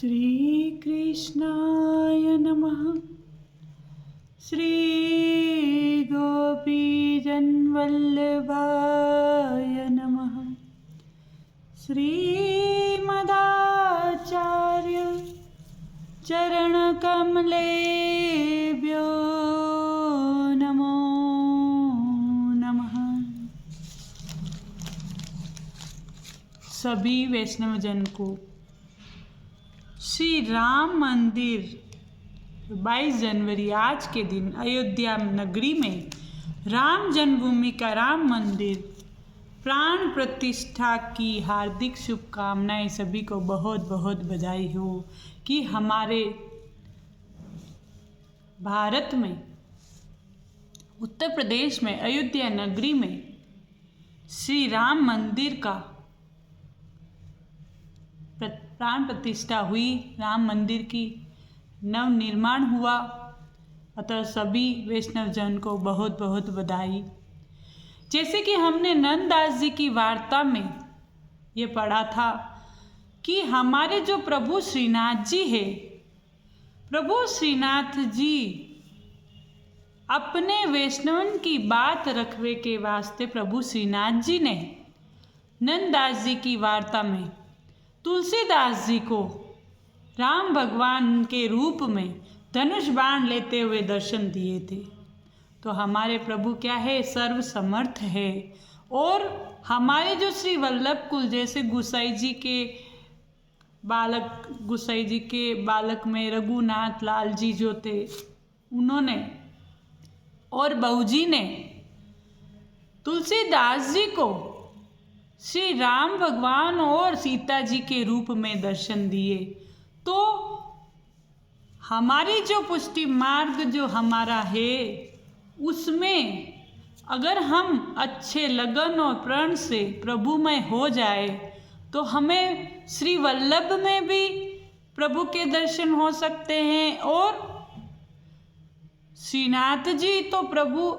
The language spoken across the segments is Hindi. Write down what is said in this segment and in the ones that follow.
श्रीकृष्णाय नमः। श्रीगोपीजनवल्लभाय नमः। श्रीमदाचार्य चरणकमलेभ्यो नमो नमः। सभी वैष्णवजन को श्री राम मंदिर 22 जनवरी आज के दिन अयोध्या नगरी में राम जन्मभूमि का राम मंदिर प्राण प्रतिष्ठा की हार्दिक शुभकामनाएं। सभी को बहुत बहुत बधाई हो कि हमारे भारत में उत्तर प्रदेश में अयोध्या नगरी में श्री राम मंदिर का प्राण प्रतिष्ठा हुई, राम मंदिर की नव निर्माण हुआ। अतः सभी वैष्णव जन को बहुत बहुत बधाई। जैसे कि हमने नंददास जी की वार्ता में ये पढ़ा था कि हमारे जो प्रभु श्रीनाथ जी है, प्रभु श्रीनाथ जी अपने वैष्णवन की बात रखवे के वास्ते प्रभु श्रीनाथ जी ने नंददास जी की वार्ता में तुलसीदास जी को राम भगवान के रूप में धनुष बाण लेते हुए दर्शन दिए थे। तो हमारे प्रभु क्या है, सर्व समर्थ है। और हमारे जो श्री वल्लभ कुल जैसे गुसाई जी के बालक में रघुनाथ लाल जी जो थे, उन्होंने और बहू ने तुलसीदास जी को श्री राम भगवान और सीता जी के रूप में दर्शन दिए। तो हमारी जो पुष्टि मार्ग जो हमारा है, उसमें अगर हम अच्छे लगन और प्रण से प्रभुमय हो जाए तो हमें श्री वल्लभ में भी प्रभु के दर्शन हो सकते हैं। और श्रीनाथ जी तो प्रभु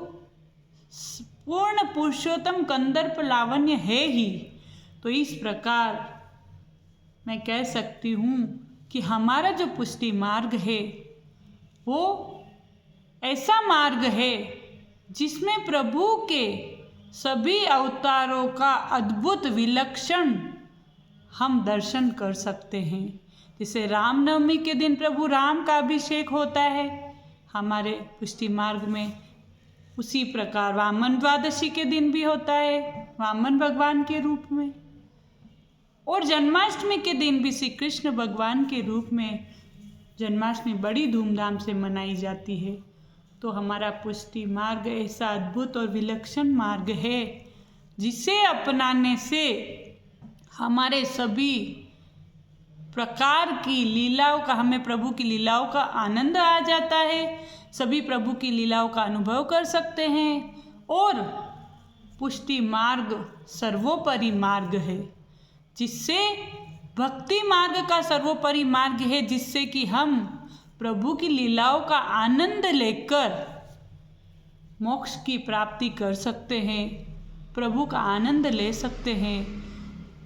पूर्ण पुरुषोत्तम कंदर्प लावण्य है ही। तो इस प्रकार मैं कह सकती हूँ कि हमारा जो पुष्टि मार्ग है वो ऐसा मार्ग है जिसमें प्रभु के सभी अवतारों का अद्भुत विलक्षण हम दर्शन कर सकते हैं। जैसे रामनवमी के दिन प्रभु राम का अभिषेक होता है हमारे पुष्टि मार्ग में, उसी प्रकार वामन द्वादशी के दिन भी होता है वामन भगवान के रूप में। और जन्माष्टमी के दिन भी श्री कृष्ण भगवान के रूप में जन्माष्टमी बड़ी धूमधाम से मनाई जाती है। तो हमारा पुष्टि मार्ग ऐसा अद्भुत और विलक्षण मार्ग है जिसे अपनाने से हमारे सभी प्रकार की लीलाओं का, हमें प्रभु की लीलाओं का आनंद आ जाता है, सभी प्रभु की लीलाओं का अनुभव कर सकते हैं। और पुष्टि मार्ग सर्वोपरि मार्ग है, जिससे भक्ति मार्ग का सर्वोपरि मार्ग है, जिससे कि हम प्रभु की लीलाओं का आनंद लेकर मोक्ष की प्राप्ति कर सकते हैं, प्रभु का आनंद ले सकते हैं।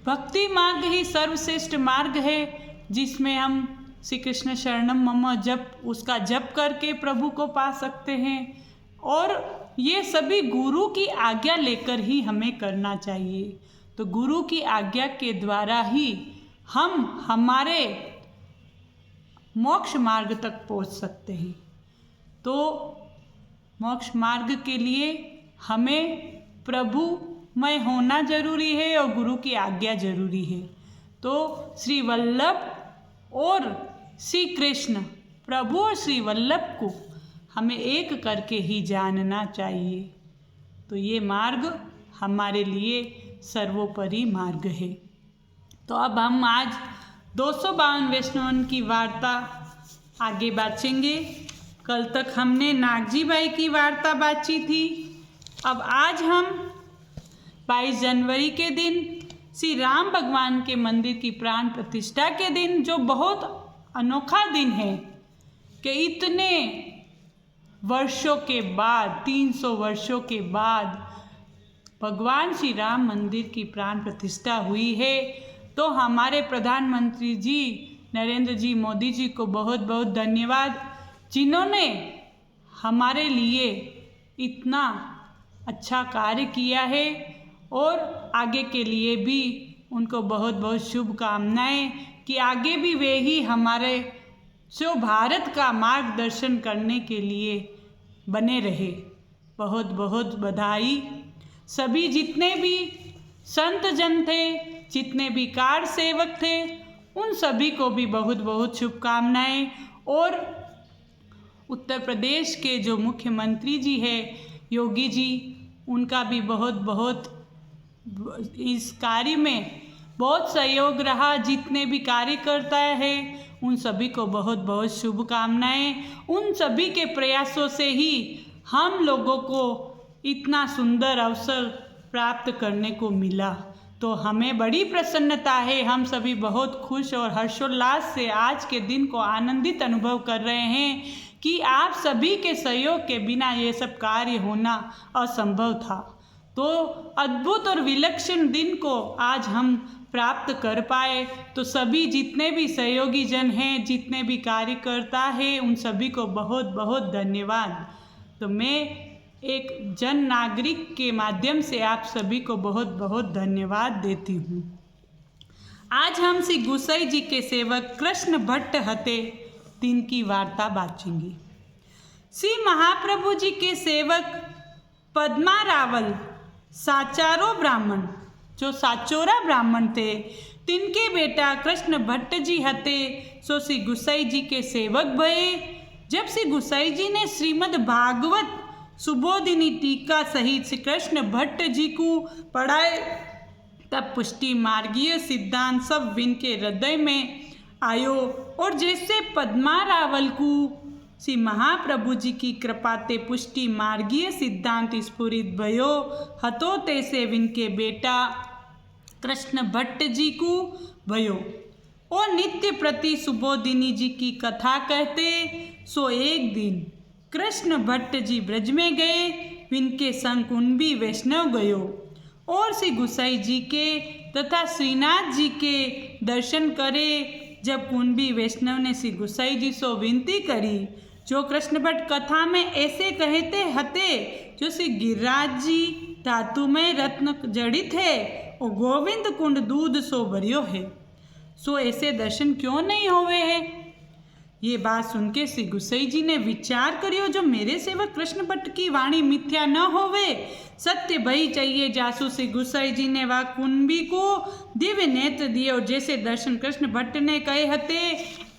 भक्ति मार्ग ही सर्वश्रेष्ठ मार्ग है, जिसमें हम श्री कृष्ण शरणम मम जप, उसका जप करके प्रभु को पा सकते हैं। और ये सभी गुरु की आज्ञा लेकर ही हमें करना चाहिए। तो गुरु की आज्ञा के द्वारा ही हम हमारे मोक्ष मार्ग तक पहुंच सकते हैं। तो मोक्ष मार्ग के लिए हमें प्रभुमय होना जरूरी है और गुरु की आज्ञा जरूरी है। तो श्री वल्लभ और श्री कृष्ण, प्रभु और श्री वल्लभ को हमें एक करके ही जानना चाहिए। तो ये मार्ग हमारे लिए सर्वोपरि मार्ग है। तो अब हम आज 252 वैष्णवन की वार्ता आगे बाँचेंगे। कल तक हमने नागजी बाई की वार्ता बाँची थी। अब आज हम 22 जनवरी के दिन श्री राम भगवान के मंदिर की प्राण प्रतिष्ठा के दिन, जो बहुत अनोखा दिन है कि इतने वर्षों के बाद, 300 वर्षों के बाद भगवान श्री राम मंदिर की प्राण प्रतिष्ठा हुई है। तो हमारे प्रधानमंत्री जी नरेंद्र जी मोदी जी को बहुत बहुत धन्यवाद, जिन्होंने हमारे लिए इतना अच्छा कार्य किया है और आगे के लिए भी उनको बहुत बहुत शुभकामनाएं कि आगे भी वे ही हमारे जो भारत का मार्गदर्शन करने के लिए बने रहे। बहुत बहुत बधाई। सभी जितने भी संत जन थे, जितने भी कार सेवक थे, उन सभी को भी बहुत बहुत शुभकामनाएं। और उत्तर प्रदेश के जो मुख्यमंत्री जी हैं योगी जी, उनका भी बहुत बहुत इस कार्य में बहुत सहयोग रहा। जितने भी कार्यकर्ता हैं उन सभी को बहुत बहुत शुभकामनाएं। उन सभी के प्रयासों से ही हम लोगों को इतना सुंदर अवसर प्राप्त करने को मिला, तो हमें बड़ी प्रसन्नता है। हम सभी बहुत खुश और हर्षोल्लास से आज के दिन को आनंदित अनुभव कर रहे हैं कि आप सभी के सहयोग के बिना ये सब कार्य होना असंभव था। तो अद्भुत और विलक्षण दिन को आज हम प्राप्त कर पाए, तो सभी जितने भी सहयोगी जन हैं, जितने भी कार्यकर्ता हैं, उन सभी को बहुत बहुत धन्यवाद। तो मैं एक जन नागरिक के माध्यम से आप सभी को बहुत बहुत धन्यवाद देती हूँ। आज हम श्री गुसाई जी के सेवक कृष्ण भट्ट हते दिन की वार्ता बाँचेंगे। श्री महाप्रभु जी के सेवक पद्मा रावल साचारो ब्राह्मण, जो साचोरा ब्राह्मण थे, तिनके बेटा कृष्ण भट्ट जी हते सो श्री गुसाई जी के सेवक भये। जब श्री गुसाई जी ने श्रीमद् भागवत सुबोधिनी टीका सहित श्री कृष्ण भट्ट जी को पढ़ाए, तब पुष्टि मार्गीय सिद्धांत सब इनके हृदय में आयो। और जैसे पद्मा रावल को श्री महाप्रभु जी की कृपा ते पुष्टि मार्गीय सिद्धांत स्फुरित भयो हतो, तैसे विनके बेटा कृष्ण भट्ट जी को भयो। और नित्य प्रति सुबोधिनी जी की कथा कहते। सो एक दिन कृष्ण भट्ट जी ब्रज में गए, विनके संग कुंभी वैष्णव गयो। और श्री गुसाई जी के तथा श्रीनाथ जी के दर्शन करे। जब कुंभी वैष्णव ने श्री गुसाई जी से विनती करी, जो कृष्ण भट्ट कथा में ऐसे कहते हते, जो श्री गिरिराज जी धातु में रत्न जड़ित है और गोविंद कुंड दूध सो भरियो है, सो ऐसे दर्शन क्यों नहीं होवे है। ये बात सुन के श्री गुसाई जी ने विचार करियो, जो मेरे सेवक कृष्ण भट्ट की वाणी मिथ्या न होवे, सत्य भई चाहिए। जासू श्री गुसाई जी ने वह कुंभी को दिव्य नेत्र दिए और जैसे दर्शन कृष्ण भट्ट ने कहे हते,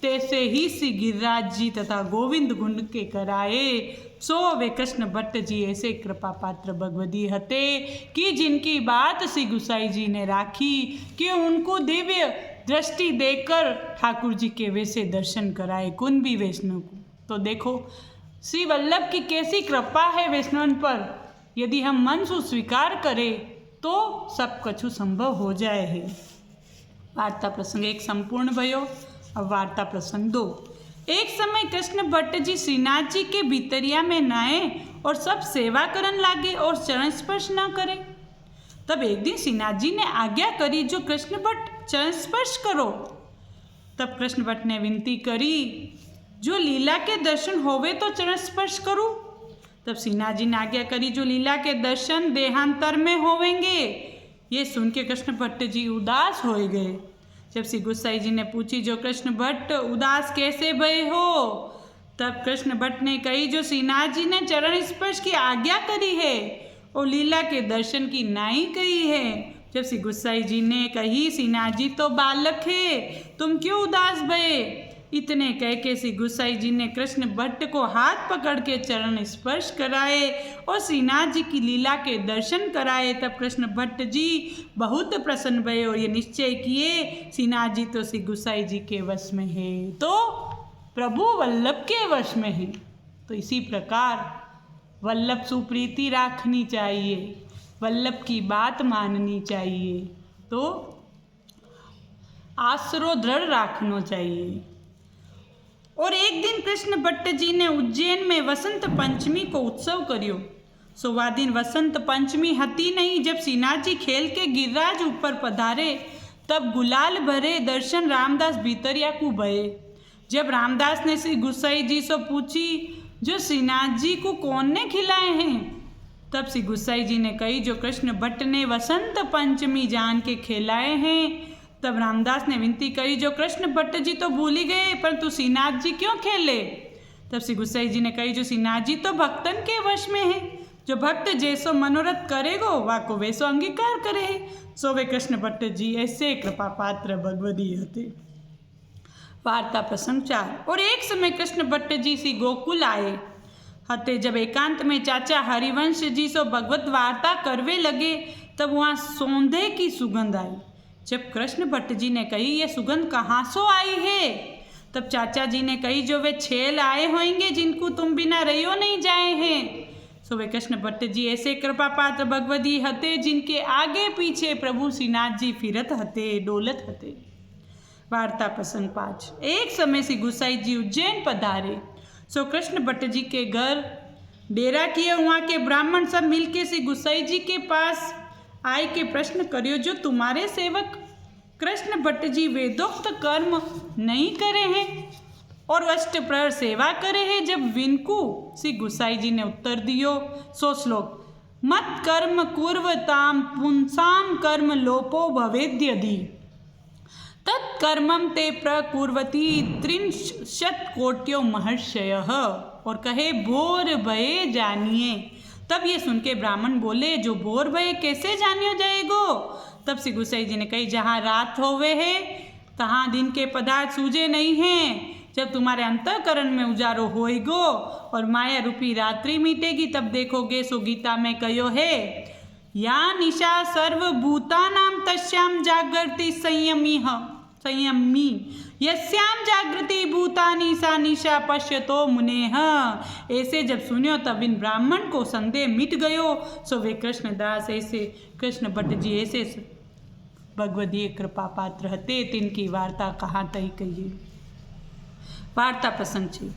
तैसे ही श्री गिरिराज जी तथा गोविंद गुंड के कराए। सो वे कृष्ण भट्ट जी ऐसे कृपा पात्र भगवती हते कि जिनकी बात श्री गुसाई जी ने राखी कि उनको दिव्य दृष्टि देकर ठाकुर जी के वैसे दर्शन कराए कुंभी वैष्णव को। तो देखो श्री वल्लभ की कैसी कृपा है वैष्णवन पर। यदि हम मन से स्वीकार करें तो सब कछु संभव हो जाए है। वार्ता प्रसंग एक संपूर्ण भयो। अब वार्ता प्रसंग 2। एक समय कृष्ण भट्ट जी श्रीनाथ जी के भीतरिया में नहाए और सब सेवा करन लागे और चरण स्पर्श न करे। तब एक दिन श्रीनाथ जी ने आज्ञा करी, जो कृष्ण भट्ट चरण स्पर्श करो। तब कृष्ण भट्ट ने विनती करी, जो लीला के दर्शन होवे तो चरण स्पर्श करूं। तब श्रीनाथ जी ने आज्ञा करी, जो लीला के दर्शन देहांतर में होवेंगे। ये सुन के कृष्ण भट्ट जी उदास हो गए। जब श्री गुसाई जी ने पूछी, जो कृष्ण भट्ट उदास कैसे भय हो। तब कृष्ण भट्ट ने कही, जो श्रीनाथ जी ने चरण स्पर्श की आज्ञा करी है और लीला के दर्शन की नाई कही है। जब श्री गुसाई जी ने कही, श्रीनाथ जी तो बालक है, तुम क्यों उदास भये। इतने कह के श्री गुसाई जी ने कृष्ण भट्ट को हाथ पकड़ के चरण स्पर्श कराए और श्रीनाथ जी की लीला के दर्शन कराए। तब कृष्ण भट्ट जी बहुत प्रसन्न भये और ये निश्चय किए, श्रीनाथ जी तो श्री गुसाई जी के वश में है, तो प्रभु वल्लभ के वश में है। तो इसी प्रकार वल्लभ सुप्रीति रखनी चाहिए, वल्लभ की बात माननी चाहिए, तो आसरो दृढ़ रखना चाहिए। और एक दिन कृष्ण भट्ट जी ने उज्जैन में वसंत पंचमी को उत्सव करियो। सो वह दिन वसंत पंचमी हती नहीं। जब श्रीनाथ जी खेल के गिरिराज ऊपर पधारे, तब गुलाल भरे दर्शन रामदास भीतरिया को भये। जब रामदास ने श्री गुसाई जी से पूछी, जो श्रीनाथ जी को कौन ने खिलाए हैं? तब श्री गुसाई जी ने कही, जो कृष्ण भट्ट ने वसंत पंचमी जान के खिलाए हैं। तब रामदास ने विनती करी, जो कृष्ण भट्ट जी तो भूल ही गए, परंतु श्रीनाथ जी क्यों खेले? तब श्री गुसाई जी ने कही, जो श्रीनाथ जी तो भक्तन के वश में है, जो भक्त जैसो मनोरथ करेगो वाको वैसो अंगीकार करे। सो वे कृष्ण भट्ट जी ऐसे कृपा पात्र भगवदी हते। वार्ता प्रसंग 4। और एक समय कृष्ण भट्ट जी श्री गोकुल आए हते। जब एकांत में चाचा हरिवंश जी सो भगवत वार्ता करवे लगे, तब वहाँ सौंधे की सुगंध आई। जब कृष्ण भट्ट जी ने कही, ये सुगंध कहाँ सो आई है? तब चाचा जी ने कही, जो वे छेल आए होंगे जिनको तुम बिना रहियो नहीं जाए हैं। सो वे कृष्ण भट्ट जी ऐसे कृपा पात्र भगवदी हते, जिनके आगे पीछे प्रभु श्रीनाथ जी फिरत हते, डोलत हते। वार्ता प्रसंग 5। एक समय श्री गुसाई जी उज्जैन पधारे। सो कृष्ण भट्ट जी के घर डेरा किए। वहाँ के ब्राह्मण सब मिलके श्री गुसाई जी के पास आए के प्रश्न करियो, जो तुम्हारे सेवक कृष्ण भट्ट जी वेदोक्त कर्म नहीं करे हैं और अष्टप्रहर सेवा करे हैं जब विनको? श्री गुसाई जी ने उत्तर दियो, सो श्लोक, मत कर्म कुर्वताम पुंसाम कर्म लोपो भवेद्यदि तत्कर्मम ते प्रकुर्वती 63 कोट्यो महर्षयः। और कहे, भोर भये जानिए। तब ये सुन के ब्राह्मण बोले, जो भोर भये कैसे जानियो जाएगो? तब श्री गुसाई जी ने कही, जहाँ रात होवे है तहाँ दिन के पदार्थ सूझे नहीं हैं। जब तुम्हारे अंतःकरण में उजारो होएगो और माया रूपी रात्रि मिटेगी, तब देखोगे। सो गीता में कहो है, या निशा सर्वभूतानां तस्याम जागृति संयमी यस्याम जागृति भूतानि सा निशा पश्यतो मुनेह। ऐसे जब सुनियो तब इन ब्राह्मण को संदेह मिट गयो। सो वे कृष्णदास ऐसे कृष्ण भट्ट जी ऐसे भगवदीय कृपा पात्र हते, तिनकी वार्ता कहाँ तई कहिए। वार्ता प्रसंग 6।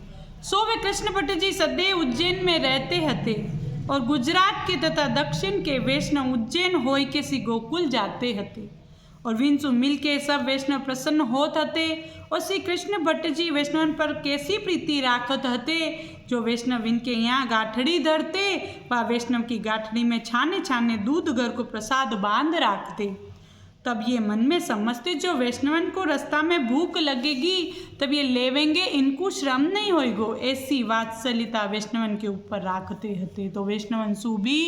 सो वे कृष्ण भट्ट जी सदैव उज्जैन में रहते हते और गुजरात के तथा दक्षिण के वैष्णव उज्जैन होय के श्री गोकुल जाते हते। और विंसु मिल के सब वैष्णव प्रसन्न होत हते। और श्री कृष्ण भट्ट जी वैष्णवन पर कैसी प्रीति राखत हते, जो वैष्णव इनके यहाँ गाठड़ी धरते, वह वैष्णव की गाठड़ी में छाने छाने दूध घर को प्रसाद बांध राखते। तब ये मन में समझते, जो वैष्णवन को रास्ता में भूख लगेगी तब ये लेवेंगे, इनको श्रम नहीं होएगो। ऐसी वात्सल्यता वैष्णवन के ऊपर राखते हते। तो वैष्णवन सु भी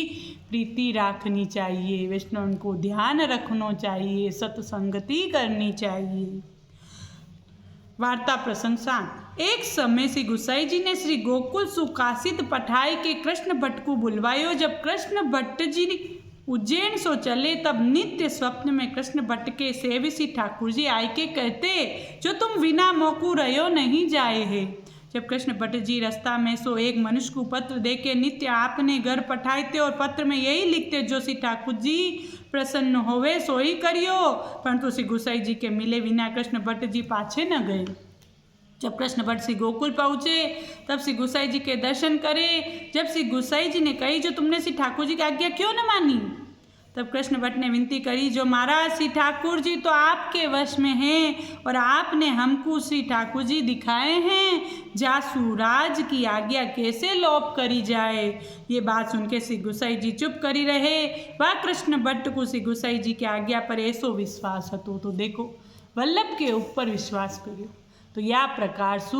प्रीति राखनी चाहिए, वैष्णवन को ध्यान रखना चाहिए, सत्संगति करनी चाहिए। वार्ता प्रसंग 7। एक समय श्री गुसाई जी ने श्री गोकुल सुकासित पठाई के कृष्ण भट्ट को बुलवायो। जब कृष्ण भट्ट जी उज्जैन सो चले, तब नित्य स्वप्न में कृष्ण भट्ट के सेवी श्री ठाकुर जी आए के कहते, जो तुम बिना मोकू रहो नहीं जाए है। जब कृष्ण भट्ट जी रास्ता में सो एक मनुष्य को पत्र दे के नित्य आपने घर पठाते और पत्र में यही लिखते, जो श्री ठाकुर जी प्रसन्न होवे सो ही करियो। परंतु श्री गुसाई जी के मिले बिना कृष्ण भट्ट जी पाछे न गए। जब कृष्ण भट्ट श्री गोकुल पहुँचे, तब श्री गुसाई जी के दर्शन करे। जब श्री गुसाई जी ने कही, जो तुमने श्री ठाकुर जी की आज्ञा क्यों न मानी? तब कृष्ण भट्ट ने विनती करी, जो महाराज श्री ठाकुर जी तो आपके वश में हैं और आपने हमको श्री ठाकुर जी दिखाए हैं, जासूराज की आज्ञा कैसे लोप करी जाए। ये बात सुन के श्री गुसाई जी चुप करी रहे। वह कृष्ण भट्ट को श्री गुसाई जी की आज्ञा पर ऐसो विश्वास हतो। तो देखो, वल्लभ के ऊपर विश्वास करियो। तो या प्रकार सु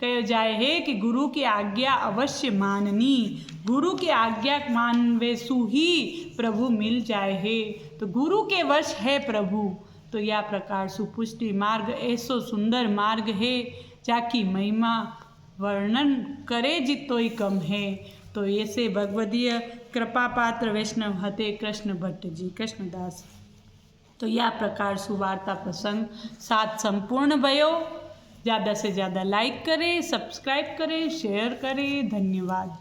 कहो जाए है कि गुरु की आज्ञा अवश्य माननी, गुरु की आज्ञा मानवे सु ही प्रभु मिल जाए है। तो गुरु के वश है प्रभु। तो या प्रकार सु पुष्टि मार्ग ऐसो सुंदर मार्ग है, जाकी महिमा वर्णन करे जितो ही कम है। तो ऐसे भगवदीय कृपा पात्र वैष्णव हते कृष्ण भट्ट जी कृष्णदास। तो या प्रकार सु वार्ता प्रसंग 7 संपूर्ण भयो। ज़्यादा से ज़्यादा लाइक करें, सब्सक्राइब करें, शेयर करें। धन्यवाद।